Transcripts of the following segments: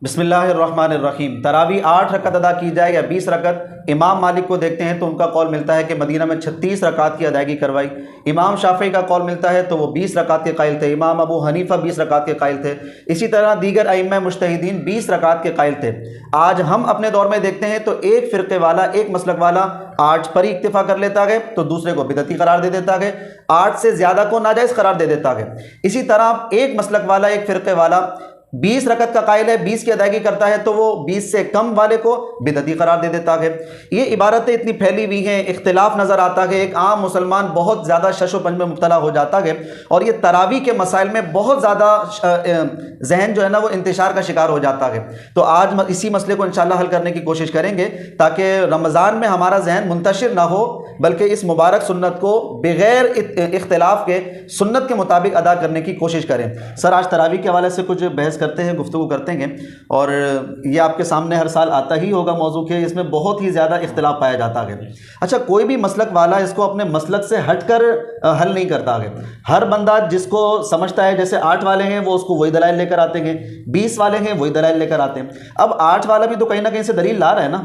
بسم اللہ الرحمن الرحیم۔ تراویح 8 رکعت ادا کی جائے یا 20 رکعت؟ امام مالک کو دیکھتے ہیں تو ان کا قول ملتا ہے کہ مدینہ میں 36 رکعت کی ادائیگی کروائی۔ امام شافعی کا قول ملتا ہے تو وہ 20 رکعت کے قائل تھے۔ امام ابو حنیفہ 20 رکعت کے قائل تھے۔ اسی طرح دیگر ائمہ مجتہدین 20 رکعت کے قائل تھے۔ آج ہم اپنے دور میں دیکھتے ہیں تو ایک فرقے والا، ایک مسلک والا 8 پر ہی اکتفا کر لیتا ہے تو دوسرے کو بدعتی قرار دے دیتا ہے، 8 سے زیادہ کو ناجائز قرار دے دیتا ہے۔ اسی طرح ایک مسلک والا، ایک فرقے والا 20 رکعت کا قائل ہے، 20 کی ادائیگی کرتا ہے تو وہ 20 سے کم والے کو بدعتی قرار دے دیتا ہے۔ یہ عبارتیں اتنی پھیلی ہوئی ہیں، اختلاف نظر آتا ہے، ایک عام مسلمان بہت زیادہ شش و پنج میں مبتلا ہو جاتا ہے، اور یہ تراویح کے مسائل میں بہت زیادہ ذہن جو ہے نا وہ انتشار کا شکار ہو جاتا ہے۔ تو آج اسی مسئلے کو انشاءاللہ حل کرنے کی کوشش کریں گے تاکہ رمضان میں ہمارا ذہن منتشر نہ ہو، بلکہ اس مبارک سنت کو بغیر اختلاف کے سنت کے مطابق ادا کرنے کی کوشش کریں۔ سر، آج تراویح کے حوالے سے کچھ بحث کرتے ہیں، گفتگو کرتے ہیں، اور یہ آپ کے سامنے ہر سال آتا ہی ہوگا موضوع کہ اس میں بہت ہی زیادہ اختلاف پایا جاتا ہے۔ اچھا، کوئی بھی مسلک والا اس کو اپنے مسلک سے ہٹ کر حل نہیں کرتا ہے۔ ہر بندہ جس کو سمجھتا ہے، جیسے 8 والے ہیں وہ اس کو وہی دلائل لے کر آتے ہیں، 20 والے ہیں وہی دلائل لے کر آتے ہیں۔ اب 8 والا بھی تو کہیں نہ کہیں سے دلیل لا رہا ہے نا،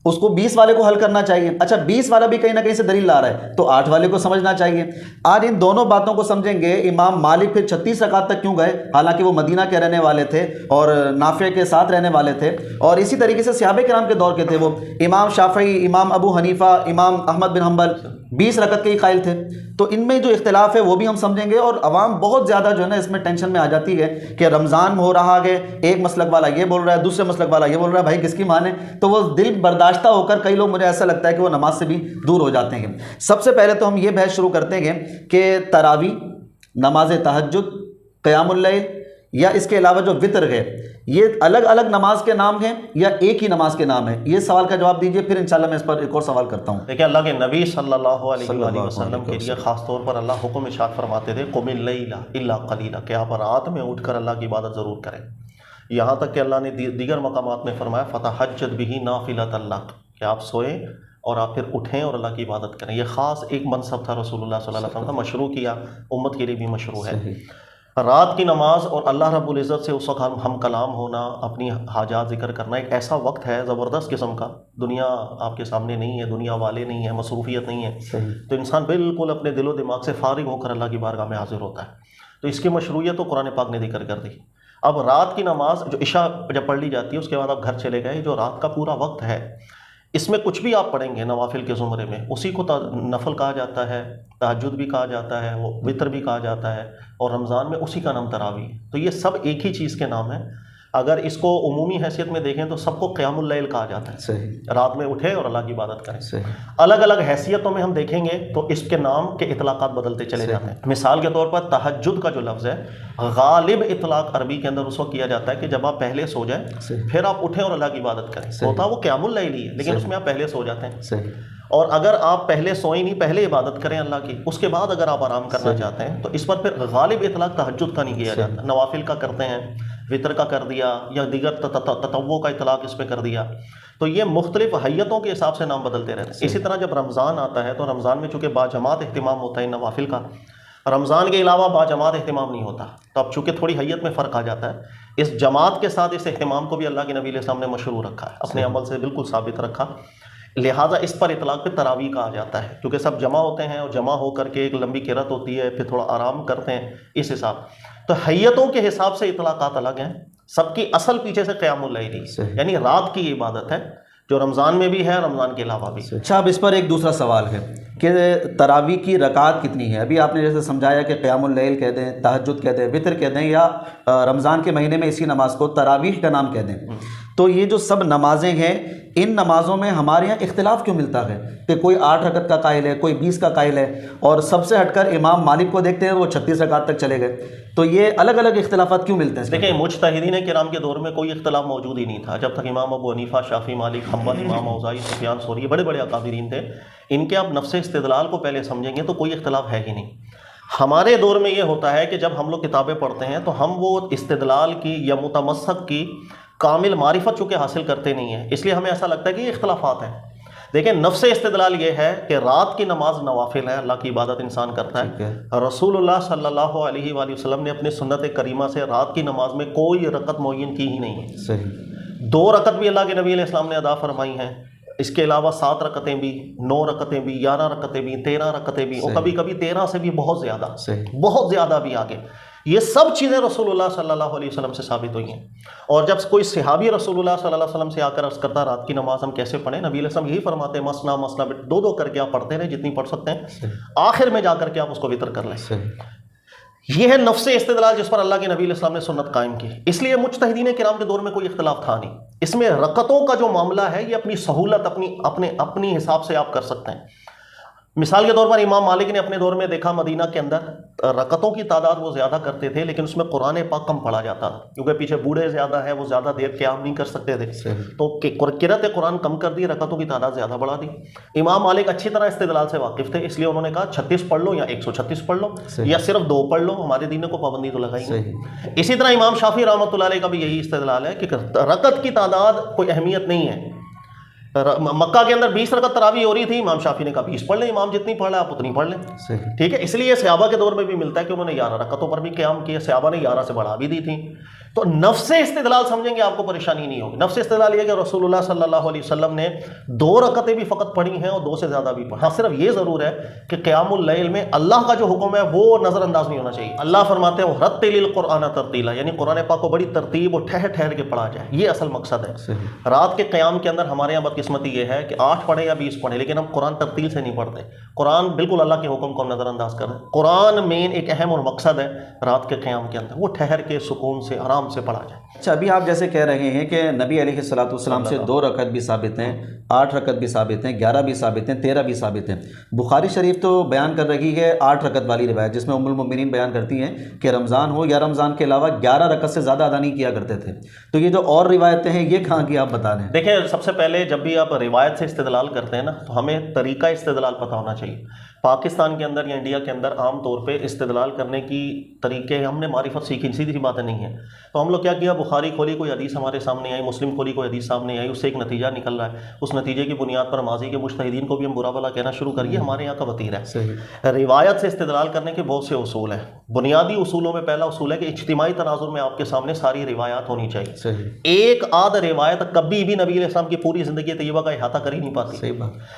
اس کو 20 والے کو حل کرنا چاہیے۔ اچھا، 20 والا بھی کہیں نہ کہیں سے دلیل لا رہا ہے تو 8 والے کو سمجھنا چاہیے۔ آج ان دونوں باتوں کو سمجھیں گے۔ امام مالک پھر 36 رکعت تک کیوں گئے، حالانکہ وہ مدینہ کے رہنے والے تھے اور نافع کے ساتھ رہنے والے تھے، اور اسی طریقے سے صحابہ کرام کے دور کے تھے وہ۔ امام شافعی، امام ابو حنیفہ، امام احمد بن حنبل 20 رکعت کے ہی قائل تھے۔ تو ان میں جو اختلاف ہے وہ بھی ہم سمجھیں گے، اور عوام بہت زیادہ جو ہے نا اس میں ٹینشن میں آ جاتی ہے کہ رمضان ہو رہا ہے، ایک مسلک والا یہ بول رہا ہے، دوسرے مسلک والا یہ بول رہا ہے، بھائی کس کی مانے؟ تو وہ دل برداشتہ ہو کر کئی لوگ، مجھے ایسا لگتا ہے کہ وہ نماز سے بھی دور ہو جاتے ہیں۔ سب سے پہلے تو ہم یہ بحث شروع کرتے ہیں کہ تراویح، نماز تہجد، قیام اللیل یا اس کے علاوہ جو وطر ہے، یہ الگ الگ نماز کے نام ہیں یا ایک ہی نماز کے نام ہے؟ یہ سوال کا جواب دیجئے، پھر انشاءاللہ میں اس پر ایک اور سوال کرتا ہوں۔ دیکھیں، اللہ کے نبی صلی اللہ علیہ وآلہ وسلم کے لیے خاص طور پر اللہ حکم ارشاد فرماتے تھے قم اللیل الا قلیلا، کہ آپ رات میں اٹھ کر اللہ کی عبادت ضرور کریں۔ یہاں تک کہ اللہ نے دیگر مقامات میں فرمایا فتہجد بہ نافلۃ لک، کہ آپ سوئیں اور آپ پھر اٹھیں اور اللہ کی عبادت کریں۔ یہ خاص ایک منصب تھا رسول اللہ صلی اللہ علیہ وسلم کا، مشروع کیا، امت کے لیے بھی مشروع ہے۔ رات کی نماز اور اللہ رب العزت سے اس وقت ہم کلام ہونا، اپنی حاجات ذکر کرنا، ایک ایسا وقت ہے زبردست قسم کا۔ دنیا آپ کے سامنے نہیں ہے، دنیا والے نہیں ہیں، مصروفیت نہیں ہے، تو انسان بالکل اپنے دل و دماغ سے فارغ ہو کر اللہ کی بارگاہ میں حاضر ہوتا ہے۔ تو اس کی مشروعیت تو قرآن پاک نے ذکر کر دی۔ اب رات کی نماز جو عشاء جب پڑھ لی جاتی ہے اس کے بعد آپ گھر چلے گئے، جو رات کا پورا وقت ہے اس میں کچھ بھی آپ پڑھیں گے نوافل کے زمرے میں، اسی کو نفل کہا جاتا ہے، تہجد بھی کہا جاتا ہے، وہ وطر بھی کہا جاتا ہے، اور رمضان میں اسی کا نام تراویح ہے۔ تو یہ سب ایک ہی چیز کے نام ہیں۔ اگر اس کو عمومی حیثیت میں دیکھیں تو سب کو قیام اللیل کہا جاتا ہے، صحیح، رات میں اٹھے اور اللہ کی عبادت کریں۔ صحیح۔ الگ الگ حیثیتوں میں ہم دیکھیں گے تو اس کے نام کے اطلاقات بدلتے چلے جاتے ہیں۔ مثال کے طور پر تہجد کا جو لفظ ہے، غالب اطلاق عربی کے اندر اس وقت کیا جاتا ہے کہ جب آپ پہلے سو جائیں پھر آپ اٹھیں اور اللہ کی عبادت کریں۔ ہوتا وہ قیام اللیل ہی ہے، لیکن اس میں آپ پہلے سو جاتے ہیں۔ صحیح۔ اور اگر آپ پہلے سوئیں نہیں، پہلے عبادت کریں اللہ کی، اس کے بعد اگر آپ آرام کرنا چاہتے ہیں تو اس پر پھر غالب اطلاق تہجد کا نہیں کیا جاتا، نوافل کا کرتے ہیں، وطر کا کر دیا، یا دیگر تطوع کا اطلاق اس پہ کر دیا۔ تو یہ مختلف حیتوں کے حساب سے نام بدلتے رہتے ہیں۔ اسی طرح جب رمضان آتا ہے تو رمضان میں چونکہ باجماعت اہتمام ہوتا ہے نوافل کا، رمضان کے علاوہ باجماعت اہتمام نہیں ہوتا، تو اب چونکہ تھوڑی حیت میں فرق آ جاتا ہے، اس جماعت کے ساتھ اس اہتمام کو بھی اللہ کے نبی علیہ السلام نے مشروع رکھا ہے، اپنے عمل سے بالکل ثابت رکھا، لہٰذا اس پر اطلاق پہ تراویح کہا جاتا ہے، کیونکہ سب جمع ہوتے ہیں اور جمع ہو کر کے ایک لمبی قرات ہوتی ہے، پھر تھوڑا آرام کرتے ہیں، اس حساب۔ تو حیتوں کے حساب سے اطلاقات الگ ہیں، سب کی اصل پیچھے سے قیام اللیل ہی، یعنی رات کی عبادت ہے، جو رمضان میں بھی ہے، رمضان کے علاوہ بھی۔ اچھا، اب اس پر ایک دوسرا سوال ہے کہ تراویح کی رکعت کتنی ہے؟ ابھی آپ نے جیسے سمجھایا کہ قیام اللیل کہہ دیں، تہجد کہہ دیں، وطر کہہ دیں، یا رمضان کے مہینے میں اسی نماز کو تراویح کا نام کہہ دیں، تو یہ جو سب نمازیں ہیں ان نمازوں میں ہمارے یہاں اختلاف کیوں ملتا ہے کہ کوئی 8 رکعت کا قائل ہے، کوئی 20 کا قائل ہے، اور سب سے ہٹ کر امام مالک کو دیکھتے ہیں وہ 36 رکعت تک چلے گئے؟ تو یہ الگ الگ اختلافات کیوں ملتے ہیں؟ دیکھیں، مجتہدین کرام کے دور میں کوئی اختلاف موجود ہی نہیں تھا، جب تک امام ابو حنیفہ، شافعی، مالک، حنبل، امام اوزاعی، سفیان ثوری، بڑے بڑے اکابرین تھے، ان کے آپ نفس استدلال کو پہلے سمجھیں گے تو کوئی اختلاف ہے ہی نہیں۔ ہمارے دور میں یہ ہوتا ہے کہ جب ہم لوگ کتابیں پڑھتے ہیں تو ہم وہ استدلال کی یا متمسک کی کامل معرفت چونکہ حاصل کرتے نہیں ہیں، اس لیے ہمیں ایسا لگتا ہے کہ یہ اختلافات ہیں۔ دیکھیں نفس استدلال یہ ہے کہ رات کی نماز نوافل ہے، اللہ کی عبادت انسان کرتا ہے، رسول اللہ صلی اللہ علیہ وآلہ وسلم نے اپنے سنت کریمہ سے رات کی نماز میں کوئی رکعت معین کی ہی نہیں ہے، صحیح 2 رکعت بھی اللہ کے نبی علیہ السلام نے ادا فرمائی ہیں، اس کے علاوہ 7 رکعتیں بھی، 9 رکعتیں بھی، 11 رکعتیں بھی، 13 رکعتیں بھی، اور کبھی کبھی 13 سے بھی بہت زیادہ بھی آگے، یہ سب چیزیں رسول اللہ صلی اللہ علیہ وسلم سے ثابت ہوئی ہیں۔ اور جب کوئی صحابی رسول اللہ صلی اللہ علیہ وسلم سے آ کر عرض کرتا رات کی نماز ہم کیسے پڑھیں، نبی علیہ السلام یہی فرماتے ہیں مسنا مسنا، 2 کر کے آپ پڑھتے رہیں جتنی پڑھ سکتے ہیں، آخر میں جا کر کے آپ اس کو وتر کر لیں۔ یہ ہے نفس استدلال جس پر اللہ کے نبی علیہ السلام نے سنت قائم کی۔ اس لیے مجتہدین کرام کے دور میں کوئی اختلاف تھا نہیں، اس میں رکعتوں کا جو معاملہ ہے یہ اپنی سہولت اپنی حساب سے آپ کر سکتے ہیں۔ مثال کے طور پر امام مالک نے اپنے دور میں دیکھا مدینہ کے اندر رکعتوں کی تعداد وہ زیادہ کرتے تھے، لیکن اس میں قرآن پاک کم پڑھا جاتا تھا، کیونکہ پیچھے بوڑھے زیادہ ہیں، وہ زیادہ دیر قیام نہیں کر سکتے تھے، تو قرأت قرآن کم کر دی، رکعتوں کی تعداد زیادہ بڑھا دی۔ امام مالک اچھی طرح استدلال سے واقف تھے، اس لیے انہوں نے کہا 36 پڑھ لو یا 136 پڑھ لو یا صرف 2 پڑھ لو، ہمارے دین کو پابندی تو لگائی نہیں۔ اسی طرح امام شافعی رحمۃ اللہ علیہ کا بھی یہی استدلال ہے کہ رکعت کی تعداد کوئی اہمیت نہیں ہے۔ مکہ کے اندر 20 رکعت تراویح ہو رہی تھی، امام شافعی نے کہا 20 پڑھ لیں، امام جتنی پڑھ رہا ہے آپ اتنی پڑھ لیں، ٹھیک ہے۔ اس لیے صحابہ کے دور میں بھی ملتا ہے کہ انہوں نے 11 رکعتوں پر بھی قیام کیا، صحابہ نے 11 سے بڑھا بھی دی تھی۔ تو نفس استدلال سمجھیں گے آپ کو پریشانی نہیں ہوگی۔ نفس استدلال یہ کہ رسول اللہ صلی اللہ علیہ وسلم نے 2 رکعتیں بھی فقط پڑھی ہیں اور 2 سے زیادہ بھی پڑھی۔ ہاں صرف یہ ضرور ہے کہ قیام اللیل میں اللہ کا جو حکم ہے وہ نظر انداز نہیں ہونا چاہیے۔ اللہ فرماتے ہیں رتل القرآن ترتیلا، یعنی قرآن پاک کو بڑی ترتیب اور ٹھہر ٹھہر کے پڑھا جائے، یہ اصل مقصد ہے۔ رات کے قیام کے اندر ہمارے یہاں بدقسمتی یہ ہے کہ 8 پڑھیں یا 20 پڑھیں، لیکن ہم قرآن ترتیل سے نہیں پڑھتے، قرآن بالکل اللہ کے حکم کو ہم نظر انداز کر رہے ہیں۔ قرآن مین ایک اہم اور مقصد ہے رات کے قیام کے اندر، وہ ٹھہر کے سکون سے آرام سے پڑھا جائے۔ اچھا، ابھی آپ جیسے کہہ رہے ہیں کہ نبی علیہ الصلوۃ والسلام سے 2 رکعت بھی ثابت ہیں، 8 رکعت بھی ثابت ہیں، 11 بھی ثابت ہیں، 13 بھی ثابت ہیں۔ بخاری شریف تو بیان کر رہی ہے 8 رکعت والی روایت، جس میں ام المؤمنین بیان کرتی ہیں کہ رمضان ہو یا رمضان کے علاوہ 11 رکعت سے زیادہ ادا نہیں کیا کرتے تھے۔ تو یہ جو اور روایتیں ہیں یہ کہاں کی آپ بتا رہے ہیں؟ دیکھیں سب سے پہلے جب بھی آپ روایت سے استدلال کرتے ہیں نا تو ہمیں طریقہ استدلال پتہ ہونا چاہیے۔ پاکستان کے اندر یا انڈیا کے اندر عام طور پہ استدلال کرنے کی طریقے ہم نے معرفت سیکھی، سیدھی سی باتیں نہیں ہیں، تو ہم لوگ کیا کیا، بخاری کھولی کوئی حدیث ہمارے سامنے آئی، مسلم کھولی کوئی حدیث سامنے آئی، اس سے ایک نتیجہ نکل رہا ہے، اس نتیجے کی بنیاد پر ماضی کے مجتہدین کو بھی ہم برا بھلا کہنا شروع کریے، ہمارے یہاں کا وتیرہ ہے۔ روایت سے استدلال کرنے کے بہت سے اصول ہیں، بنیادی اصولوں میں پہلا اصول ہے کہ اجتماعی تناظر میں آپ کے سامنے ساری روایات ہونی چاہیے۔ ایک آدھ روایت کبھی بھی نبی علیہ السلام کی پوری زندگی طیبہ کا احاطہ کر ہی نہیں پاتی۔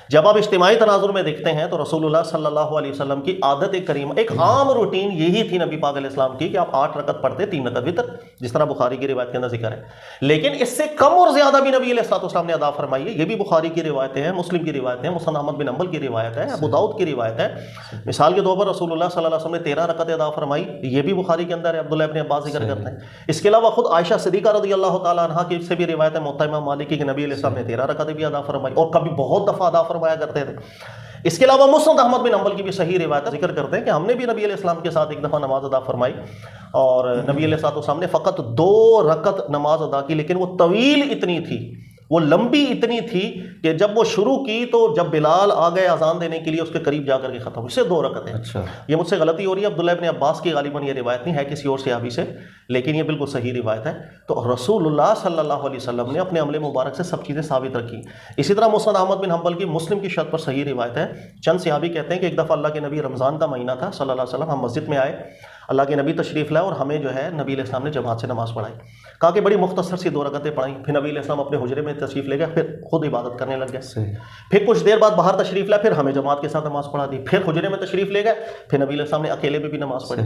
جب آپ اجتماعی تناظر میں دیکھتے ہیں تو رسول اللہ صلی اللہ علیہ وسلم کی عادت کریمہ، ایک عام روٹین یہی تھی نبی پاک علیہ السلام کی کہ آپ 8 رکعت پڑھتے، 3 رکعت وتر، جس طرح بخاری کی روایت کے اندر ذکر ہے، لیکن اس سے کم اور زیادہ بھی نبی علیہ السلام نے ادا فرمائی ہے۔ یہ بھی بخاری کی روایتیں ہیں، مسلم کی روایتیں ہیں، مسند احمد بن حنبل کی روایت ہے، ابو داؤد کی روایت ہے۔ مثال کے طور پر رسول اللہ صلی اللہ علیہ وسلم نے 13 رکعتیں ادا فرمائی، یہ بھی بخاری کے اندر ہے، عبداللہ ابن عباس ذکر کرتے ہیں۔ اس کے علاوہ خود عائشہ صدیقہ رضی اللہ تعالیٰ عنہا کی سے بھی روایت ہے، موطا امام مالک کی، کہ نبی علیہ السلام نے 13 رکعتیں بھی ادا فرمائی اور کبھی بہت دفعہ ادا فرمایا کرتے تھے۔ اس کے علاوہ مسند احمد بن حنبل کی بھی صحیح روایت ذکر کرتے ہیں کہ ہم نے بھی نبی علیہ السلام کے ساتھ ایک دفعہ نماز ادا فرمائی، اور نبی علیہ السلام نے فقط 2 رکعت نماز ادا کی، لیکن وہ طویل اتنی تھی، وہ لمبی اتنی تھی کہ جب وہ شروع کی تو جب بلال آ گئے اذان دینے کے لیے اس کے قریب جا کر کے ختم ہوئی، سے 2 رکعتیں۔ اچھا، یہ مجھ سے غلطی ہو رہی ہے، عبداللہ ابن عباس کی غالباً یہ روایت نہیں ہے، کسی اور صحابی سے، لیکن یہ بالکل صحیح روایت ہے۔ تو رسول اللہ صلی اللہ علیہ وسلم نے اپنے عمل مبارک سے سب چیزیں ثابت رکھی۔ اسی طرح مسند احمد بن حنبل کی مسلم کی شرط پر صحیح روایت ہے، چند صحابی کہتے ہیں کہ ایک دفعہ اللہ کے نبی، رمضان کا مہینہ تھا صلی اللہ علیہ وسلم، ہم مسجد میں آئے، اللہ کے نبی تشریف لائے اور ہمیں جو ہے نبی علیہ السلام نے جماعت سے نماز پڑھائی، کہا کہ بڑی مختصر سی 2 رکعتیں پڑھائیں، پھر نبی علیہ السلام اپنے حجرے میں تشریف لے گئے، پھر خود عبادت کرنے لگ گئے، پھر کچھ دیر بعد باہر تشریف لائے، پھر ہمیں جماعت کے ساتھ نماز پڑھا دی، پھر حجرے میں تشریف لے گئے، پھر نبی علیہ السلام نے اکیلے میں بھی نماز پڑھی،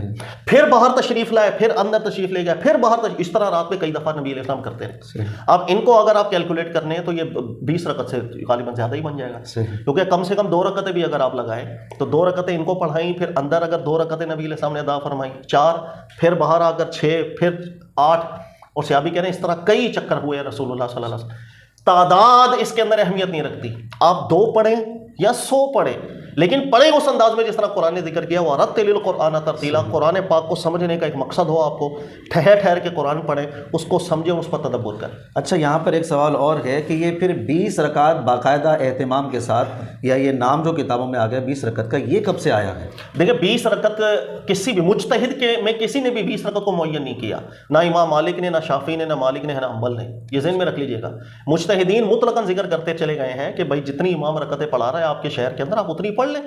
پھر باہر تشریف لائے، پھر اندر تشریف لے گئے، پھر باہر اس طرح رات میں کئی دفعہ نبی علیہ السلام کرتے رہے۔ اب ان کو اگر آپ کیلکولیٹ کرنے ہیں تو یہ 20 رکعت سے غالباً زیادہ ہی بن جائے گا، کیونکہ کم سے کم 2 رکعتیں بھی اگر آپ لگائیں تو 2 رکعتیں ان کو پڑھائیں، پھر اندر اگر 2 رکعتیں نبی علیہ السلام نے ادا فرمائی، 4، پھر باہر آ کر 6، پھر 8، اور صحابی کہہ رہے ہیں اس طرح کئی چکر ہوئے رسول اللہ صلی اللہ علیہ وسلم۔ تعداد اس کے اندر اہمیت نہیں رکھتی، آپ 2 پڑھیں یا 100 پڑھیں، لیکن پڑھیں اس انداز میں جس طرح قرآن نے ذکر کیا، وَرَتِّلِ الْقُرْآنَ تَرْتِيلًا، قرآن پاک کو سمجھنے کا ایک مقصد ہو آپ کو، ٹھہر ٹھہر کے قرآن پڑھیں، اس کو سمجھیں، اس پر تدبر کریں۔ اچھا، یہاں پر ایک سوال اور ہے کہ یہ پھر 20 رکعت باقاعدہ اہتمام کے ساتھ، یا یہ نام جو کتابوں میں آ گیا 20 رکعت کا، یہ کب سے آیا ہے؟ دیکھیں 20 رکعت کسی بھی مجتہد کے میں کسی نے بھی 20 رکعت کو معین نہیں کیا، نہ امام مالک نے، نہ شافعی نے، نہ مالک نے، نہ حنبل نے، یہ ذہن میں رکھ لیجئے گا۔ مجتہدین مطلقاً ذکر کرتے چلے گئے ہیں کہ بھائی جتنی امام رکعتیں پڑھا رہا ہے آپ کے شہر کے اندر، آپ اتنی پڑھ لیں،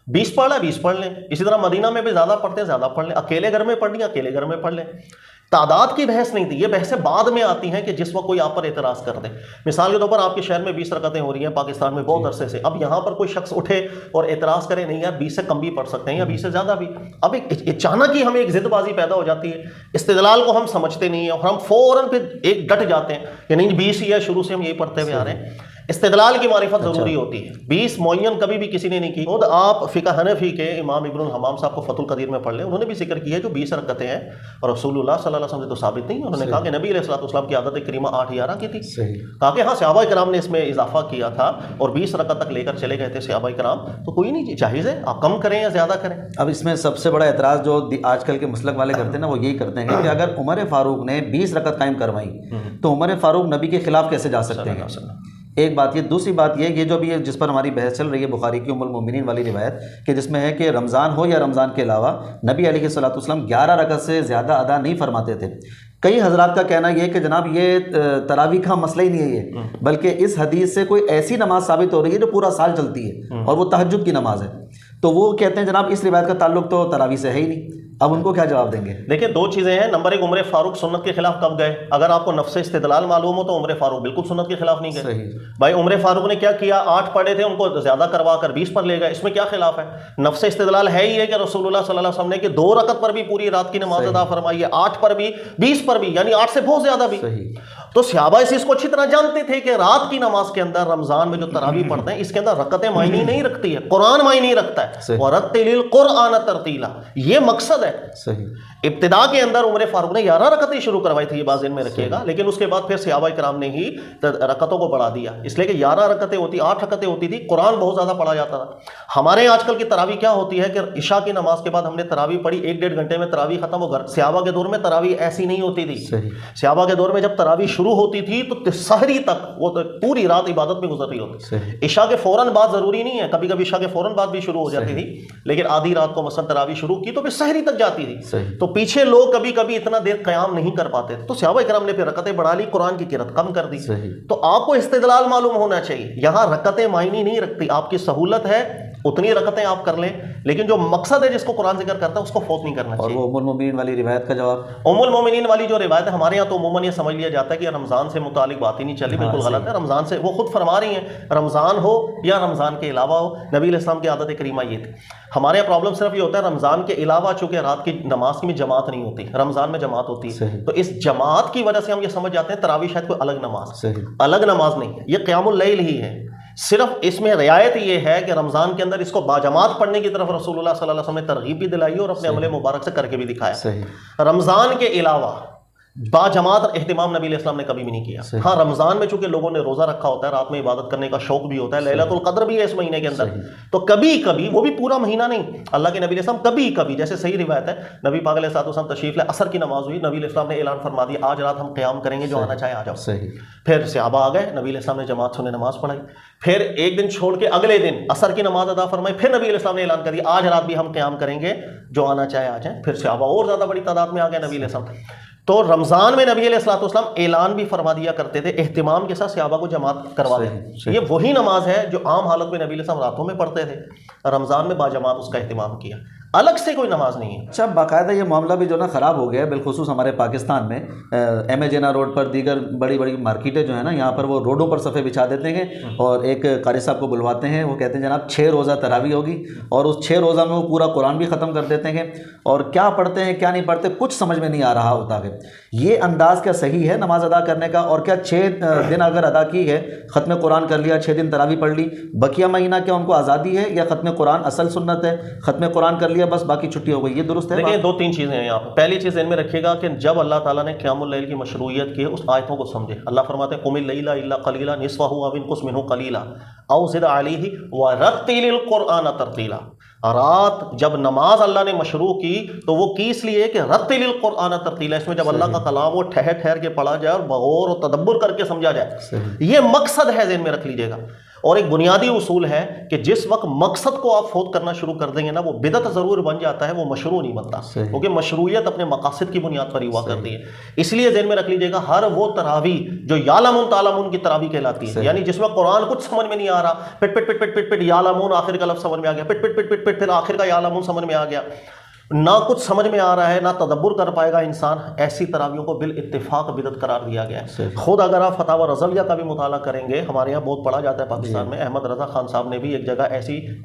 20 پڑھ رہا ہے 20 پڑھ لیں۔ اسی طرح مدینہ میں بھی زیادہ پڑھتے ہیں زیادہ پڑھ لیں، اکیلے گھر میں پڑھنی اکیلے گھر میں پڑھ لیں۔ تعداد کی بحث نہیں تھی، یہ بحثیں بعد میں آتی ہیں کہ جس وقت کوئی آپ پر اعتراض کر دے۔ مثال کے طور پر آپ کے شہر میں 20 رکعتیں ہو رہی ہیں پاکستان میں بہت عرصے سے، اب یہاں پر کوئی شخص اٹھے اور اعتراض کرے نہیں یار 20 سے کم بھی پڑھ سکتے ہیں یا 20 سے زیادہ بھی، اب اچانک ہی ہمیں ایک ضد بازی پیدا ہو جاتی ہے، استدلال کو ہم سمجھتے نہیں ہیں اور ہم فوراً پھر ایک ڈٹ جاتے ہیں کہ نہیں 20 ہی ہے، شروع سے ہم یہی پڑھتے ہوئے آ رہے ہیں۔ استدلال کی معرفت ضروری ہوتی ہے، 20 معین کبھی بھی کسی نے نہیں کی۔ خود آپ فقہ حنفی کے امام ابن الحمام صاحب کو فتح القدیر میں پڑھ لیں، انہوں نے بھی ذکر کیا ہے جو 20 رکعتیں ہیں اور رسول اللہ صلی اللہ علیہ وسلم سے تو ثابت نہیں، انہوں نے کہا کہ نبی علیہ الصلوۃ والسلام کی عادت کریمہ 8-11 کی تھی، کہا کہ ہاں صحابہ کرام نے اس میں اضافہ کیا تھا اور 20 رکعت تک لے کر چلے گئے تھے صحابہ کرام، تو کوئی نہیں جائز ہے، آپ کم کریں یا زیادہ کریں۔ اب اس میں سب سے بڑا اعتراض جو آج کل کے مسلک والے کرتے ہیں نا، وہ یہی کرتے ہیں کہ اگر عمر فاروق نے 20 رکعت قائم کروائی تو عمر فاروق نبی کے خلاف کیسے جا سکتے ہیں؟ ایک بات یہ، دوسری بات یہ جو بھی جس پر ہماری بحث چل رہی ہے بخاری کی ام المومنین والی روایت کہ جس میں ہے کہ رمضان ہو یا رمضان کے علاوہ نبی علیہ الصلوۃ والسلام 11 رکعت سے زیادہ ادا نہیں فرماتے تھے۔ کئی حضرات کا کہنا یہ کہ جناب یہ تراویح کا مسئلہ ہی نہیں ہے یہ، بلکہ اس حدیث سے کوئی ایسی نماز ثابت ہو رہی ہے جو پورا سال چلتی ہے اور وہ تہجد کی نماز ہے، تو وہ کہتے ہیں جناب اس روایت کا تعلق تو تراویح سے ہے ہی نہیں۔ اب ان کو کیا جواب دیں گے؟ دیکھیں دو چیزیں ہیں، نمبر ایک، عمر فاروق سنت کے خلاف کب گئے؟ اگر آپ کو نفس استدلال معلوم ہو تو عمر فاروق بالکل سنت کے خلاف نہیں گئے۔ صحیح بھائی عمر فاروق نے کیا کیا؟ 8 پڑھے تھے، ان کو زیادہ کروا کر 20 پر لے گئے، اس میں کیا خلاف ہے؟ نفس استدلال ہے ہی ہے کہ رسول اللہ صلی اللہ علیہ وسلم نے کہ 2 رکعت پر بھی پوری رات کی نماز ادا فرمائی ہے، 8 پر بھی 20 پر بھی، یعنی 8 سے بہت زیادہ بھی۔ تو صحابہ اس کو اچھی طرح جانتے تھے کہ رات کی نماز کے اندر رمضان میں جو تراویح پڑھتے ہیں اس کے اندر رکعتیں معنی نہیں رکھتی ہے، قرآن معنی رکھتا ہے، وَرَتِّلِ الْقُرْآنَ تَرْتِيلًا، یہ مقصد ہے۔ صحیح۔ ابتدا کے اندر عمر فاروق نے 11 رکعتیں شروع کروائی تھی، یہ بات ذہن میں رکھیے گا، لیکن اس کے بعد پھر صحابہ کرام نے ہی رکعتوں کو بڑھا دیا، اس لیے کہ 11 رکعتیں ہوتی، 8 رکعتیں ہوتی تھی، قرآن بہت زیادہ پڑھا جاتا تھا۔ ہمارے آج کل کی تراویح کیا ہوتی ہے کہ عشاء کی نماز کے بعد ہم نے تراویح پڑھی، 1-1.5 گھنٹے میں تراویح ختم ہو گھر۔ صحابہ کے دور میں تراویح ایسی نہیں ہوتی تھی، صحابہ کے دور میں جب تراویح شروع ہوتی تھی تو سحری تک وہ پوری رات عبادت میں گزر رہی ہوتی، عشاء کے فوراً بعد ضروری نہیں ہے، کبھی کبھی عشاء کے فوراً بعد بھی شروع ہو جاتی تھی، لیکن آدھی رات کو مثلا تراویح شروع کی تو پھر سحری تک جاتی تھی، تو پیچھے لوگ کبھی کبھی اتنا دیر قیام نہیں کر پاتے، تو صحابہ کرام نے پھر رکعتیں بڑھا لی، قرآن کی قرأت کم کر دی۔ تو آپ کو استدلال معلوم ہونا چاہیے، یہاں رکعتیں معنی نہیں رکھتی، آپ کی سہولت ہے اتنی رکعتیں آپ کر لیں، لیکن جو مقصد ہے جس کو قرآن ذکر کرتا ہے اس کو فوت نہیں کرنا چاہیے۔ اور وہ ام المومنین والی روایت کا جواب؟ ام المومنین والی جو روایت ہے ہمارے یہاں تو عموماً یہ سمجھ لیا جاتا ہے کہ رمضان سے متعلق بات ہی نہیں چلی، بالکل غلط ہے۔ رمضان سے وہ خود فرما رہی ہیں رمضان ہو یا رمضان کے علاوہ ہو، نبی علیہ السلام کی عادت کریمہ یہ تھی۔ ہمارے یہاں پرابلم صرف یہ ہوتا ہے رمضان کے علاوہ چونکہ رات کی نماز میں جماعت نہیں ہوتی، رمضان میں جماعت ہوتی ہے، تو اس جماعت کی وجہ سے ہم یہ سمجھ جاتے ہیں تراویح شاید کوئی الگ نماز، الگ نماز نہیں ہے، یہ قیام اللیل ہی ہے۔ صرف اس میں رعایت یہ ہے کہ رمضان کے اندر اس کو باجماعت پڑھنے کی طرف رسول اللہ صلی اللہ علیہ وسلم نے ترغیب بھی دلائی اور اپنے عمل مبارک سے کر کے بھی دکھایا۔ رمضان کے علاوہ باجماعت اہتمام نبی علیہ السلام نے کبھی بھی نہیں کیا۔ ہاں رمضان میں چونکہ لوگوں نے روزہ رکھا ہوتا ہے، رات میں عبادت کرنے کا شوق بھی ہوتا ہے، لیلۃ القدر بھی ہے اس مہینے کے اندر، تو کبھی کبھی، وہ بھی پورا مہینہ نہیں، اللہ کے نبی علیہ السلام کبھی کبھی، جیسے صحیح روایت ہے نبی پاک علیہ السلام تشریف لے، عصر کی نماز ہوئی، نبی علیہ السلام نے اعلان فرما دیا آج رات ہم قیام کریں گے، جو آنا چاہے آ جاؤ۔ پھر صحابہ آ گئے، نبی علیہ السلام نے جماعت سے نماز پڑھائی، پھر ایک دن چھوڑ کے اگلے دن عصر کی نماز ادا فرمائی، پھر نبی علیہ السلام نے اعلان کر دیا آج رات بھی ہم قیام کریں گے، جو آنا چاہے آ جائیں۔ پھر صحابہ اور زیادہ بڑی تعداد میں آ گئے نبی علیہ السلام۔ تو رمضان میں نبی علیہ الصلوۃ والسلام اعلان بھی فرما دیا کرتے تھے، اہتمام کے ساتھ صحابہ کو جماعت کروا دیں۔ یہ وہی نماز ہے جو عام حالت میں نبی علیہ السلام راتوں میں پڑھتے تھے، رمضان میں باجماعت اس کا اہتمام کیا، الگ سے کوئی نماز نہیں ہے۔ اچھا، باقاعدہ یہ معاملہ بھی جو نا خراب ہو گیا ہے، بالخصوص ہمارے پاکستان میں ایم اے جینا روڈ پر، دیگر بڑی بڑی مارکیٹیں جو ہیں نا، یہاں پر وہ روڈوں پر صفحے بچھا دیتے ہیں اور ایک قاری صاحب کو بلواتے ہیں، وہ کہتے ہیں جناب 6 روزہ تراویح ہوگی، اور اس 6 روزہ میں وہ پورا قرآن بھی ختم کر دیتے ہیں، اور کیا پڑھتے ہیں کیا نہیں پڑھتے کچھ سمجھ میں نہیں آ رہا ہوتا ہے۔ یہ انداز کیا صحیح ہے نماز ادا کرنے کا؟ اور کیا 6 دن اگر ادا کی ہے، ختم قرآن کر لیا، 6 دن تراویح پڑھ لی، بقیہ مہینہ کیا ان کو آزادی ہے، یا ختم قرآن اصل سنت ہے؟ ختم قرآن کر لیا دیا بس باقی چھٹی ہو گئی، یہ درست ہے؟ دیکھیں دو تین چیزیں ہیں یہاں پہ. پہلی چیز ان میں رکھیے گا کہ جب اللہ تعالیٰ نے قیام اللیل کی مشروعیت کی ہے اس آیتوں کو سمجھے. اللہ فرماتے ہیں قم اللیل الا قلیلا نصفہ او انقص منہ قلیلا او زد علیہ ورتل القرآن ترتیلا. رات جب نماز اللہ نے مشروع کی تو وہ کی اس لیے کہ رتل القرآن ترتیلا، اس میں جب اللہ کا کلام وہ ٹھہر ٹھہر کے پڑھا جائے اور بغور و تدبر کر کے سمجھا جائے، یہ مقصد ہے، ذہن میں رکھ لیجیے گا. اور ایک بنیادی اصول ہے کہ جس وقت مقصد کو آپ فوت کرنا شروع کر دیں گے نا، وہ بدعت ضرور بن جاتا ہے، وہ مشروع نہیں بنتا، کیونکہ مشروعیت اپنے مقاصد کی بنیاد پر ہی ہوا کرتی ہے. اس لیے ذہن میں رکھ لیجیے گا ہر وہ تراویح جو یعلمون تعلمون کی تراویح کہلاتی ہے، یعنی جس میں قرآن کچھ سمجھ میں نہیں آ رہا، پٹ پٹ پٹ پٹ پٹ پٹ یعلمون آخر کا لفظ سمجھ میں آ گیا، پٹ پٹ پٹ پٹ پٹ پھر آخر کا یعلمون سمجھ میں آ گیا، نہ کچھ سمجھ میں آ رہا ہے، نہ تدبر کر پائے گا انسان، ایسی تراویحوں کو بالاتفاق بدعت قرار دیا گیا ہے. خود اگر آپ فتاوی رضویہ کا بھی مطالعہ کریں گے، ہمارے یہاں بہت پڑھا جاتا ہے پاکستان میں، احمد رضا خان صاحب نے بھی ایک جگہ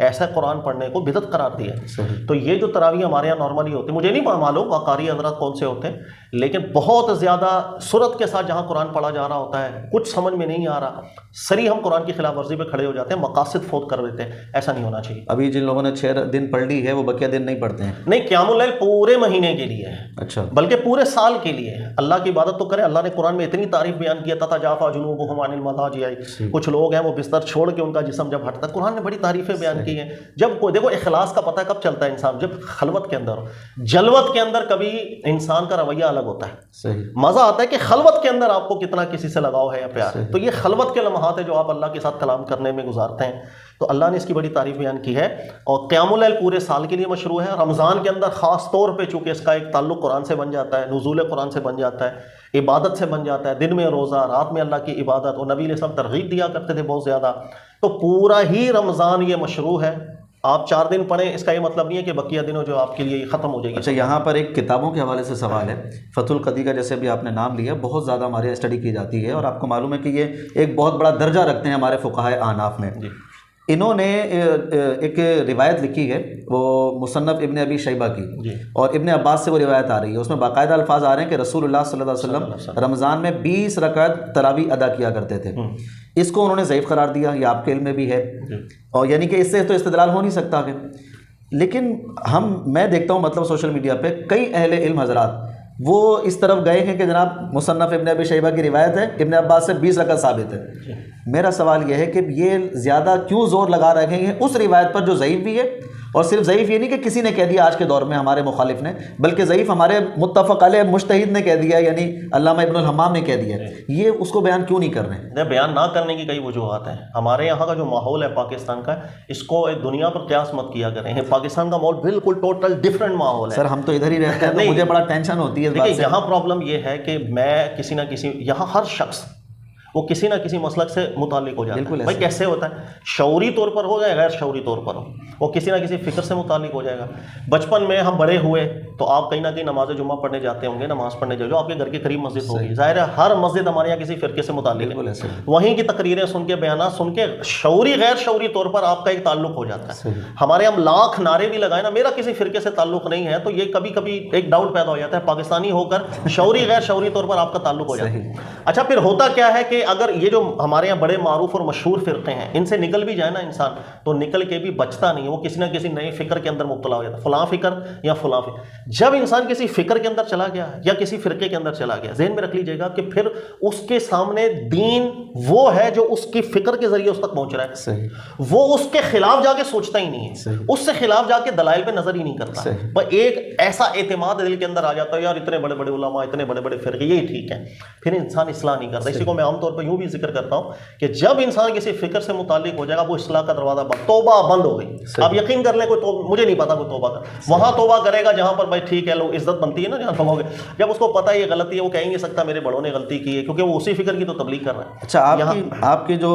ایسا قرآن پڑھنے کو بدعت قرار دیا ہے. تو یہ جو تراویح ہمارے یہاں نارملی ہوتی ہے، مجھے نہیں معلوم قاری حضرات کون سے ہوتے ہیں، لیکن بہت زیادہ سرعت کے ساتھ جہاں قرآن پڑھا جا رہا ہوتا ہے، کچھ سمجھ میں نہیں آ رہا، سری ہم قرآن کی خلاف ورزی پہ کھڑے ہو جاتے ہیں، مقاصد فوت کر دیتے ہیں. ایسا نہیں ہونا چاہیے. ابھی جن لوگوں نے 6 دن پڑھ لی ہے وہ بقیہ دن نہیں پڑھتے ہیں؟ نہیں، قیام اللیل پورے مہینے کے لیے ہے، اچھا، بلکہ پورے سال کے لیے ہے. اللہ کی عبادت تو کریں. اللہ نے قرآن میں اتنی تعریف بیان کی ہے، تتجافی جنوبہم عن المضاجع. کچھ لوگ ہیں وہ بستر چھوڑ کے ان کا جسم جب ہٹتا ہے، قرآن نے بڑی تعریفیں بیان کی ہیں. جب کوئی دیکھو اخلاص کا پتہ کب چلتا ہے انسان، جب خلوت کے اندر، جلوت کے اندر کبھی انسان کا رویہ الگ ہوتا ہے. صحیح مزہ آتا ہے کہ خلوت کے اندر آپ کو کتنا کسی سے لگاؤ ہے یا پیار ہے. تو یہ خلوت کے لمحات ہیں جو آپ اللہ کے ساتھ کلام کرنے میں گزارتے ہیں، تو اللہ نے اس کی بڑی تعریف بیان کی ہے. اور قیام اللیل پورے سال کے لیے مشروع ہے. رمضان کے اندر خاص طور پہ چونکہ اس کا ایک تعلق قرآن سے بن جاتا ہے، نزول قرآن سے بن جاتا ہے، عبادت سے بن جاتا ہے، دن میں روزہ، رات میں اللہ کی عبادت، اور نبی علیہ السلام ترغیب دیا کرتے تھے بہت زیادہ. تو پورا ہی رمضان یہ مشروع ہے. آپ 4 دن پڑھیں، اس کا یہ مطلب نہیں ہے کہ بقیہ دنوں جو آپ کے لیے ختم ہو جائے گی. اچھا، یہاں پر ایک کتابوں کے حوالے سے سوال ہے. فتح القدیر کا جیسے بھی آپ نے نام لیا، بہت زیادہ ہمارے اسٹڈی کی جاتی ہے، اور آپ کو معلوم ہے کہ یہ ایک بہت بڑا درجہ رکھتے ہیں ہمارے فقہائے احناف میں. انہوں نے ایک روایت لکھی ہے، وہ مصنف ابن ابی شیبہ کی، اور ابن عباس سے وہ روایت آ رہی ہے. اس میں باقاعدہ الفاظ آ رہے ہیں کہ رسول اللہ صلی اللہ علیہ وسلم رمضان میں 20 رکعت تراویح ادا کیا کرتے تھے. اس کو انہوں نے ضعیف قرار دیا، یہ آپ کے علم میں بھی ہے، اور یعنی کہ اس سے تو استدلال ہو نہیں سکتا کہ. لیکن میں دیکھتا ہوں مطلب سوشل میڈیا پہ کئی اہل علم حضرات وہ اس طرف گئے ہیں کہ جناب مصنف ابن ابی شیبہ کی روایت ہے، ابن عباس سے 20 رکعت ثابت ہے. میرا سوال یہ ہے کہ یہ زیادہ کیوں زور لگا رکھیں گے اس روایت پر جو ضعیف بھی ہے؟ اور صرف ضعیف یہ نہیں کہ کسی نے کہہ دیا آج کے دور میں ہمارے مخالف نے، بلکہ ضعیف ہمارے متفق علیہ مجتہد نے کہہ دیا، یعنی علامہ ابن الحمام نے کہہ دیا. یہ اس کو بیان کیوں نہیں کر رہے ہیں؟ بیان نہ کرنے کی کئی وجوہات ہیں. ہمارے یہاں کا جو ماحول ہے پاکستان کا، اس کو دنیا پر قیاس مت کیا کریں. پاکستان کا ماحول بالکل ٹوٹل ڈفرینٹ ماحول ہے. سر ہم تو ادھر ہی رہتے ہیں، تو مجھے بڑا ٹینشن ہوتی ہے اس بات سے. یہاں پرابلم یہ ہے کہ میں کسی نہ کسی، یہاں ہر شخص وہ کسی نہ کسی مسلک سے متعلق ہو جاتا ہے. بھائی کیسے ہوتا ہے؟ شعوری طور پر ہو جائے، غیر شعوری طور پر ہو، وہ کسی نہ کسی فکر سے متعلق ہو جائے گا. بچپن میں ہم بڑے ہوئے تو آپ کہیں نہ کہیں نماز جمعہ پڑھنے جاتے ہوں گے، نماز پڑھنے جو آپ کے گھر کے قریب مسجد ہوگی. ظاہر ہے ہر مسجد ہمارے یہاں کسی فرقے سے متعلق ہے. وہیں کی تقریریں سن کے، بیانات سن کے شعوری غیر شعوری طور پر آپ کا ایک تعلق ہو جاتا ہے. ہمارے ہم لاکھ نعرے بھی لگائیں نا، میرا کسی فرقے سے تعلق نہیں ہے، تو یہ کبھی کبھی ایک ڈاؤٹ پیدا ہو جاتا ہے پاکستانی ہو کر شعوری غیر شعوری طور پر آپ کا تعلق ہو جاتا ہے. اچھا، پھر ہوتا کیا ہے کہ اگر یہ جو ہمارے یہاں بڑے معروف اور مشہور فرقے ہیں، ان سے نکل بھی جائے نا انسان، تو نکل کے بھی بچتا نہیں ہے، وہ کسی نہ کسی نئے فکر کے اندر مبتلا ہو جاتا ہے. فلاں فکر یا فلاں فکر. جب انسان کسی فکر کے اندر چلا گیا یا کسی فرقے کے اندر چلا گیا، ذہن میں رکھ لیجیے گا کہ پھر اس کے سامنے دین وہ ہے جو اس کی فکر کے ذریعے اس تک پہنچ رہا ہے. وہ اس کے خلاف جا کے سوچتا ہی نہیں ہے، اس سے خلاف جا کے دلائل پہ نظر ہی نہیں کرتا. بس ایک ایسا اعتماد دل کے اندر آ جاتا ہے، یار اتنے بڑے بڑے علماء، اتنے بڑے بڑے فرقے، یہی ٹھیک ہے. پھر انسان اصلاح نہیں کرتا. اسی کو میں عام طور پہ یوں بھی ذکر کرتا ہوں کہ جب انسان کسی فکر سے متعلق ہو جائے گا، وہ اصلاح کا دروازہ بند، توبہ بند ہو گئی. آپ یقین کر لیں، کوئی مجھے نہیں پتا کوئی توبہ کر، وہاں توبہ کرے گا جہاں پر بھائی ٹھیک ہے، لوگ عزت بنتی ہے نا جہاں ہو گئے. جب اس کو پتہ ہے یہ غلطی ہے، وہ کہیں نہیں سکتا میرے بڑوں نے غلطی کی ہے، کیونکہ وہ اسی فکر کی تو تبلیغ کر رہا ہے. اچھا، آپ کی جو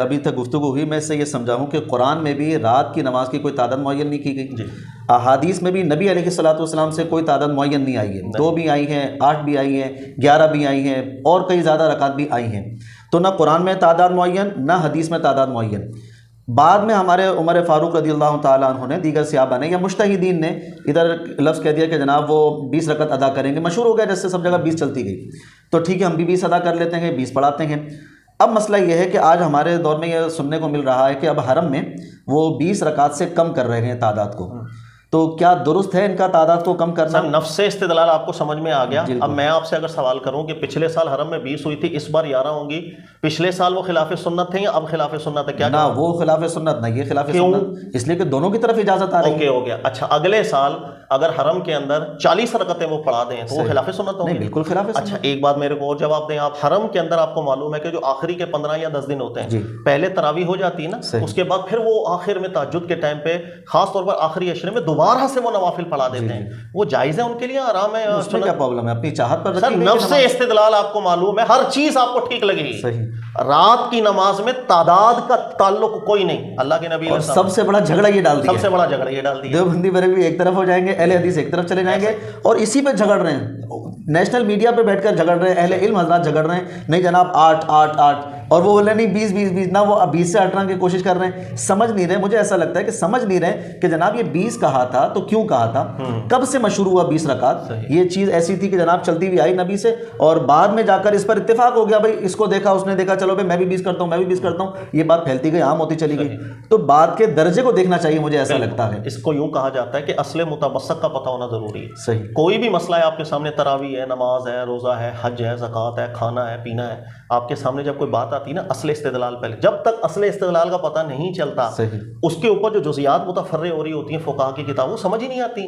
ابھی تک گفتگو ہوئی، میں اس سے یہ سمجھا ہوں کہ قرآن میں بھی رات کی نماز کی کوئی تعداد معین نہیں کی گئی. احادیث میں بھی نبی علیہ الصلوۃ والسلام سے کوئی تعداد معین نہیں آئی ہے. 2 بھی آئی ہیں، 8 بھی آئی ہیں، 11 بھی آئی ہیں، اور کئی زیادہ رکعات بھی آئی ہیں. تو نہ قرآن میں تعداد معین، نہ حدیث میں تعداد معین. بعد میں ہمارے عمر فاروق رضی اللہ تعالیٰ عنہ نے، دیگر صحابہ نے یا مجتہدین نے ادھر لفظ کہہ دیا کہ جناب وہ 20 رکعت ادا کریں گے. مشہور ہو گیا، جس سے سب جگہ 20 چلتی گئی. تو ٹھیک ہے، ہم بھی 20 ادا کر لیتے ہیں، 20 پڑھاتے ہیں. اب مسئلہ یہ ہے کہ آج ہمارے دور میں یہ سننے کو مل رہا ہے کہ اب حرم میں وہ 20 رکعت سے کم کر رہے ہیں تعداد کو. تو کیا درست ہے ان کا تعداد کو کم کرنا؟ سر نفس استدلال آپ کو سمجھ میں آ گیا. اب میں آپ سے اگر سوال کروں کہ پچھلے سال حرم میں 20 ہوئی تھی, اس بار 11 ہوں گی, پچھلے سال وہ خلاف سنت تھے یا اب خلاف سنت ہے؟ کیا نہ وہ خلاف سنت نہ یہ خلاف سنت, اس لیے کہ دونوں کی طرف اجازت آ رہی ہے. اوکے ہو گیا. اچھا اگلے سال اگر حرم کے اندر 40 رکعتیں وہ پڑھا دیں تو وہ خلاف سنت ہوگی؟ بالکل خلاف سنت. اچھا ایک بات میرے کو اور جواب دیں آپ, حرم کے اندر آپ کو معلوم ہے کہ جو آخری کے 15 یا 10 دن ہوتے ہیں, پہلے تراویح ہو جاتی ہے نا, اس کے بعد پھر وہ آخر میں تہجد کے ٹائم پہ خاص طور پر آخری عشرے میں دوبارہ سے وہ نوافل پڑھا دیتے ہیں, وہ جائز ہے ان کے لیے, آرام ہے, اس میں کیا پرابلم ہے؟ اپنی چاہت پر سر نفس استدلال آپ کو معلوم ہے, ہر چیز آپ کو ٹھیک لگے گی. رات کی نماز میں تعداد کا تعلق کوئی نہیں. اللہ کے نبی اور سب سے بڑا جھگڑا یہ ڈال دیا, سب سے بڑا جھگڑا یہ ڈال دیا. دیوبندی بریلوی ایک طرف ہو جائیں گے, اہل حدیث ایک طرف چلے جائیں گے, اور اسی پہ جھگڑ رہے ہیں, نیشنل میڈیا پہ بیٹھ کر جھگڑ رہے ہیں, اہل علم حضرات جھگڑ رہے ہیں, نہیں جناب 8 اور وہ بولے نہیں 20 نہ وہ 20 سے ہٹنے کی کوشش کر رہے ہیں. سمجھ نہیں رہے, مجھے ایسا لگتا ہے کہ سمجھ نہیں رہے کہ جناب یہ 20 کہا تھا تو کیوں کہا تھا, کب سے مشروع ہوا 20 رکعت؟ یہ چیز ایسی تھی کہ جناب چلتی ہوئی آئی نبی سے, اور بعد میں جا کر اس پر اتفاق ہو گیا, بھائی اس کو دیکھا, اس نے دیکھا, چلو بھائی میں بھی 20 کرتا ہوں, میں بھی 20 کرتا ہوں, یہ بات پھیلتی گئی, عام ہوتی چلی گئی. تو بات کے درجے کو دیکھنا چاہیے, مجھے ایسا لگتا ہے. اس کو یوں کہا جاتا ہے کہ اصل متوسط کا پتہ ہونا ضروری ہے. صحیح. کوئی بھی مسئلہ ہے آپ کے سامنے, تراویح ہے, نماز ہے, روزہ ہے, حج ہے, زکوٰۃ ہے, کھانا ہے, پینا ہے, آپ کے سامنے جب کوئی بات آتی ہے نا اصل استدلال, پہلے جب تک اصل استدلال کا پتہ نہیں چلتا, اس کے اوپر جو جزیات متفرع ہو رہی ہوتی ہیں فقہا کی کتابوں, سمجھ ہی نہیں آتی.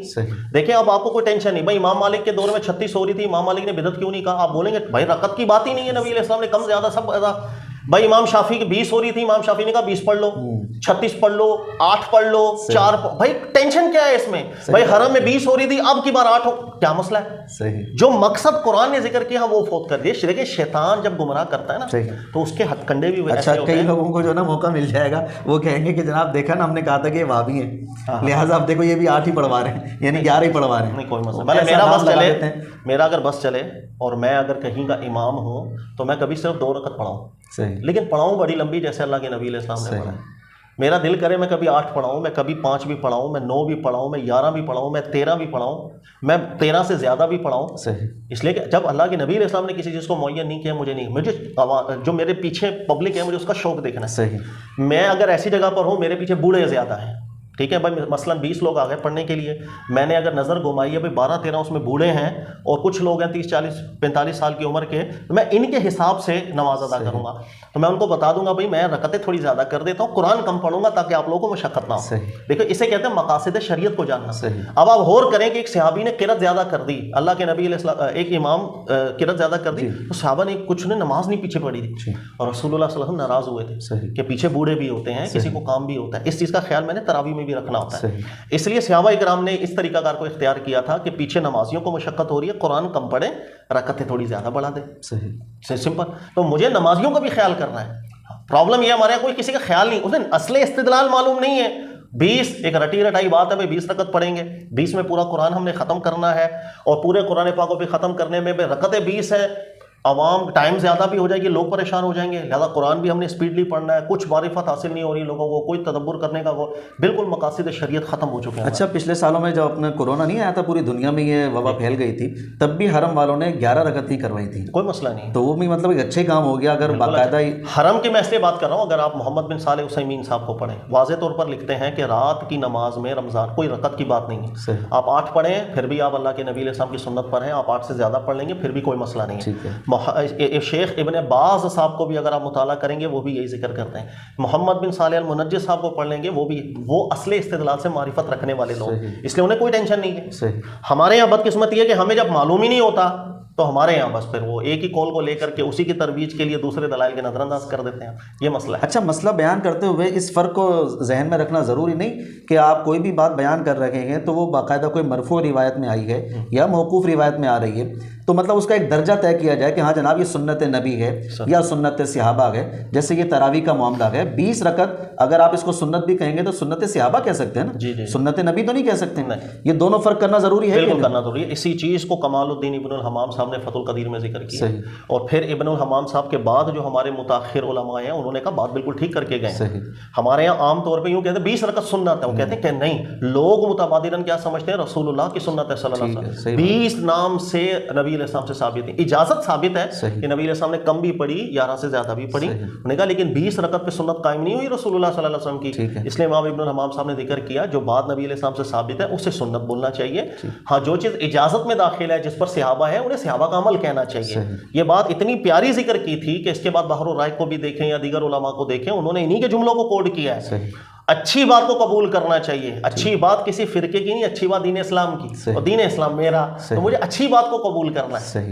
دیکھیں اب آپ کو کوئی ٹینشن نہیں, بھائی امام مالک کے دور میں 36 ہو رہی تھی, امام مالک نے بدعت کیوں نہیں کہا؟ آپ بولیں گے بھائی رکعت کی بات ہی نہیں ہے, نبی علیہ السلام نے کم زیادہ سب ایسا. بھائی امام شافعی کی 20 ہو رہی تھی, امام شافعی نے کہا 20 پڑھ لو, 36 پڑھ لو, 8 پڑھ لو, 4 بھائی ٹینشن کیا ہے اس میں؟ بھائی حرم میں 20 ہو رہی تھی, اب کی بار 8 ہو, کیا مسئلہ ہے؟ صحیح. جو مقصد قرآن نے ذکر کیا وہ فوت کر دیا. دیکھیں شیطان جب گمراہ کرتا ہے نا تو اس کے ہتھ کنڈے بھی اچھا کئی لوگوں کو جو نا موقع مل جائے گا, وہ کہیں گے کہ جناب دیکھا نا ہم نے کہا تھا کہ یہ وہابی ہیں, لہٰذا آپ دیکھو یہ بھی 8 ہی پڑھوا رہے ہیں, یعنی 11 ہی پڑھوا رہے ہیں. نہیں کوئی مسئلہ, بھلے میرا بس چلے, میرا اگر بس چلے اور میں اگر کہیں کا امام ہوں تو میں کبھی صرف 2 رکعت پڑھاؤں, لیکن پڑھاؤں بڑی لمبی جیسے اللہ کے نبی علیہ السلام نے پڑھا. میرا دل کرے میں کبھی 8 پڑھاؤں, میں کبھی 5 بھی پڑھاؤں, میں 9 بھی پڑھاؤں, میں 11 بھی پڑھاؤں, میں 13 بھی پڑھاؤں, میں 13 سے زیادہ بھی پڑھاؤں. اس لیے کہ جب اللہ کے نبی علیہ السلام نے کسی چیز کو معین نہیں کیا, مجھے نہیں, مجھے جو میرے پیچھے پبلک ہے مجھے اس کا شوق دیکھنا ہے. میں اگر ایسی جگہ پر ہوں, میرے پیچھے بوڑھے زیادہ ہیں, ٹھیک ہے بھائی, مثلاً 20 لوگ آ گئے پڑھنے کے لیے, میں نے اگر نظر گھمائی ہے بھائی 12-13 اس میں بوڑھے ہیں اور کچھ لوگ ہیں 30-40-45 سال کی عمر کے, تو میں ان کے حساب سے نماز ادا کروں گا. تو میں ان کو بتا دوں گا بھائی میں رکعتیں تھوڑی زیادہ کر دیتا ہوں, قرآن کم پڑھوں گا تاکہ آپ لوگوں کو مشقت نہ ہو. دیکھو اسے کہتے ہیں مقاصد شریعت کو جاننا. اب آپ غور کریں کہ ایک صحابی نے قرأت زیادہ کر دی, اللہ کے نبی علیہ السلام ایک امام قرأت زیادہ کر دی, تو صحابہ نے کچھ نے نماز نہیں پیچھے پڑھی تھی, اور رسول اللہ صلی اللہ علیہ وسلم ناراض ہوئے تھے کہ پیچھے بوڑھے بھی ہوتے ہیں, کسی کو کام بھی ہوتا ہے. اس چیز کا خیال میں نے تراویح میں بھی رکھنا ہوتا ہے. اس لیے صحابہ اکرام نے اس طریقہ کار کو اختیار کیا تھا کہ پیچھے نمازیوں کو مشقت ہو رہی ہے, قرآن کم پڑھیں, رکعتیں تھوڑی زیادہ بڑھا دیں. سمپل. تو مجھے نمازیوں کا بھی خیال کرنا ہے. پرابلم یہ ہمارے یہاں کوئی کسی کا خیال نہیں, اسے اصل استدلال معلوم نہیں ہے. 20 ایک رٹی رٹائی بات ہے, بھائی 20 رکعت پڑھیں گے, 20 میں پورا قرآن ہم نے ختم کرنا ہے, اور پورے قرآن پاک کو بھی ختم کرنے میں رکعتیں 20 ہیں, عوام ٹائم زیادہ بھی ہو جائے گی, لوگ پریشان ہو جائیں گے, لہذا قرآن بھی ہم نے اسپیڈلی پڑھنا ہے, کچھ معرفت حاصل نہیں ہو رہی لوگوں کو, کوئی تدبر کرنے کا, وہ بالکل مقاصد شریعت ختم ہو چکے ہیں. اچھا پچھلے سالوں میں جب اپنا کورونا نہیں آیا تھا, پوری دنیا میں یہ وبا پھیل گئی تھی, تب بھی حرم والوں نے 11 رکعت ہی کروائی تھی, کوئی مسئلہ نہیں. تو وہ بھی مطلب ایک اچھے کام ہو گیا. اگر باقاعدہ حرم کی میں اس لیے بات کر رہا ہوں, اگر آپ محمد بن صالح عثیمین صاحب کو پڑھیں, واضح طور پر لکھتے ہیں کہ رات کی نماز میں رمضان کوئی رکعت کی بات نہیں ہے. آپ 8 پڑھیں پھر بھی آپ اللہ کے نبی علیہ السلام کی سنت پر ہیں, آپ 8 سے زیادہ پڑھ لیں گے پھر بھی کوئی مسئلہ نہیں ہے. شیخ ابن باز صاحب کو بھی اگر آپ مطالعہ کریں گے وہ بھی یہی ذکر کرتے ہیں. محمد بن صالح المنجد صاحب کو پڑھ لیں گے, وہ اصل استدلال سے معرفت رکھنے والے لوگ, اس لیے انہیں کوئی ٹینشن نہیں ہے. ہمارے یہاں بدقسمت یہ ہے کہ ہمیں جب معلوم ہی نہیں ہوتا تو ہمارے یہاں بس پھر وہ ایک ہی قول کو لے کر کے اسی کی ترویج کے لیے دوسرے دلائل کے نظر انداز کر دیتے ہیں. یہ مسئلہ ہے. اچھا مسئلہ بیان کرتے ہوئے اس فرق کو ذہن میں رکھنا ضروری نہیں کہ آپ کوئی بھی بات بیان کر رہے ہیں تو وہ باقاعدہ کوئی مرفوع روایت میں آئی ہے یا موقوف روایت میں آ رہی ہے, تو مطلب اس کا ایک درجہ طے کیا جائے کہ ہاں جناب یہ سنت نبی ہے یا سنت صحابہ ہے. جیسے یہ تراویح کا معاملہ ہے, 20 رکعت اگر آپ اس کو سنت بھی کہیں گے تو سنت صحابہ کہہ سکتے ہیں نا, سنت نبی تو نہیں کہہ سکتے. یہ دونوں فرق کرنا ضروری ہے, بالکل کرنا ضروری ہے. اسی چیز کو کمال الدین ابن الحمام صاحب نے فتح القدیر میں ذکر کیا, اور پھر ابن الحمام صاحب کے بعد جو ہمارے متاخر علماء ہیں انہوں نے کہا بات بالکل ٹھیک کر کے گئے. ہمارے یہاں عام طور پہ یوں کہتے ہیں 20 رکعت سنت ہے, وہ کہتے ہیں کہ نہیں, لوگ متبادلاً کیا سمجھتے ہیں رسول اللہ کی سنت ہے صلی اللہ علیہ وسلم. 20 نام سے نبی علیہ علیہ السلام سے ثابت ہے. اجازت ثابت ہے کہ نبی علیہ السلام نے کم بھی پڑھی 11 سے زیادہ بھی پڑھی. انہوں نے کہا لیکن 20 رکعت پہ سنت قائم نہیں ہوئی رسول اللہ صلی اللہ علیہ وسلم کی. اس لیے امام ابن الحمام صاحب نے ذکر کیا جو بات نبی علیہ السلام سے ثابت ہے اسے سنت بولنا چاہیے. ہاں جو چیز اجازت میں داخل ہے جس پر صحابہ ہے انہیں صحابہ کا عمل کہنا چاہیے. یہ بات اتنی پیاری ذکر کی تھی کہ اس کے بعد بحر الرائق کو بھی دیکھیں یا دیگر علماء کو دیکھیں, انہوں نے انہی کے جملوں کو کوڈ کیا ہے. اچھی بات کو قبول کرنا چاہیے. اچھی بات کسی فرقے کی نہیں, اچھی بات دین اسلام کی, اور دین اسلام میرا, تو مجھے اچھی بات کو قبول کرنا ہے.